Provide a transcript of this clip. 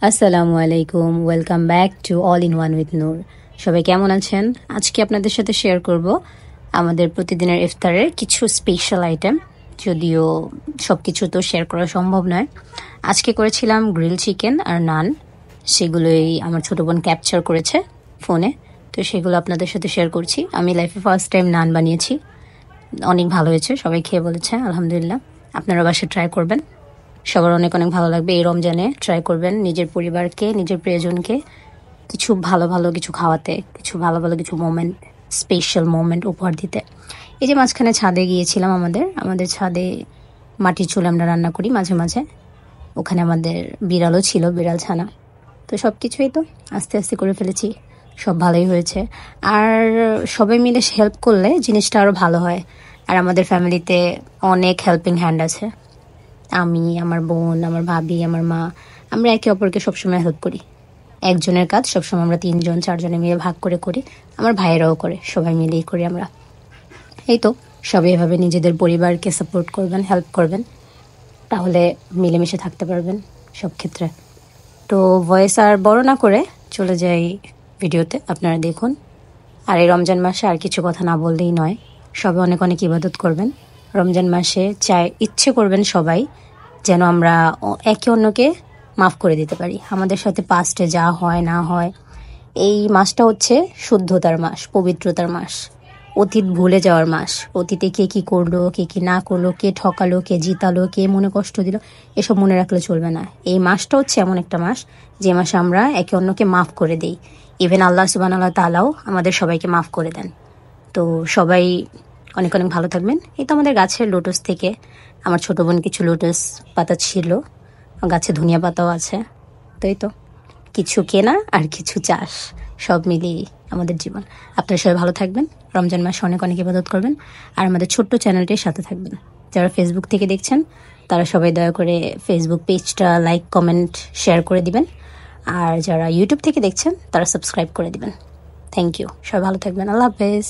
আসসালামু আলাইকুম, welcome back to all in one with Noor. সবাই কেমন আছেন? আজকে আপনাদের সাথে শেয়ার করব আমাদের প্রতিদিনের ইফতারের কিছু স্পেশাল আইটেম, যদিও সব কিছু তো শেয়ার করা সম্ভব নয়। আজকে করেছিলাম গ্রিল চিকেন আর নান, সেগুলোই আমার ছোটো বোন ক্যাপচার করেছে ফোনে, তো সেগুলো আপনাদের সাথে শেয়ার করছি। আমি লাইফে ফার্স্ট টাইম নান বানিয়েছি, অনেক ভালো হয়েছে, সবাই খেয়ে বলেছে আলহামদুলিল্লাহ। আপনারা বাসায় ট্রাই করবেন, সবার অনেক অনেক ভালো লাগবে। এই রমজানে ট্রাই করবেন নিজের পরিবারকে, নিজের প্রিয়জনকে কিছু ভালো ভালো কিছু খাওয়াতে, কিছু ভালো ভালো কিছু মোমেন্ট, স্পেশাল মোমেন্ট উপহার দিতে। এই যে মাঝখানে ছাদে গিয়েছিলাম, আমাদের ছাদে মাটির চুলে আমরা রান্না করি মাঝে মাঝে, ওখানে আমাদের বিড়ালও ছিল, বিড়াল ছানা। তো সব কিছুই তো আস্তে আস্তে করে ফেলেছি, সব ভালোই হয়েছে। আর সবাই মিলে হেল্প করলে জিনিসটা আরও ভালো হয়। আর আমাদের ফ্যামিলিতে অনেক হেল্পিং হ্যান্ড আছে। আমি, আমার বোন, আমার ভাবি, আমার মা, আমরা একে অপরকে সবসময় হেল্প করি। একজনের কাজ সবসময় আমরা 3-4 জনে মিলে ভাগ করে করি। আমার ভাইয়েরাও করে, সবাই মিলেই করি আমরা। এই তো, সবাই এভাবে নিজেদের পরিবারকে সাপোর্ট করবেন, হেল্প করবেন, তাহলে মিলেমিশে থাকতে পারবেন সব ক্ষেত্রে। তো ভয়েস আর বড় না করে চলে যাই ভিডিওতে, আপনারা দেখুন। আর এই রমজান মাসে আর কিছু কথা না বললেই নয়, সবাই অনেক অনেক ইবাদত করবেন। রমজান মাসে ইচ্ছে করবেন সবাই যেন আমরা একে অন্যকে মাফ করে দিতে পারি। আমাদের সাথে পাস্টে যা হয় না হয়, এই মাসটা হচ্ছে শুদ্ধতার মাস, পবিত্রতার মাস, অতীত ভুলে যাওয়ার মাস। অতীতে কে কী করলো, কে কী না করলো, কে ঠকালো, কে জিতালো, কে মনে কষ্ট দিল, এসব মনে রাখলে চলবে না। এই মাসটা হচ্ছে এমন একটা মাস যে মাসে আমরা একে অন্যকে মাফ করে দিই। ইভেন আল্লাহ সুবহানাহু ওয়া তাআলাও আমাদের সবাইকে মাফ করে দেন। তো সবাই অনেক অনেক ভালো থাকবেন। এই তো আমাদের গাছের লোটাস থেকে আমার ছোটো বোন কিছু লোটাস পাতা ছিল, গাছে ধনিয়া পাতাও আছে। তো এই তো, কিছু কেনা আর কিছু চাষ, সব মিলিয়ে আমাদের জীবন। আপনারা সবাই ভালো থাকবেন, রমজান মাসে অনেক অনেক ইবাদত করবেন, আর আমাদের ছোট্ট চ্যানেলটির সাথে থাকবেন। যারা ফেসবুক থেকে দেখছেন তারা সবাই দয়া করে ফেসবুক পেজটা লাইক, কমেন্ট, শেয়ার করে দিবেন। আর যারা ইউটিউব থেকে দেখছেন তারা সাবস্ক্রাইব করে দিবেন। থ্যাংক ইউ, সবাই ভালো থাকবেন, আল্লাহ হাফেজ।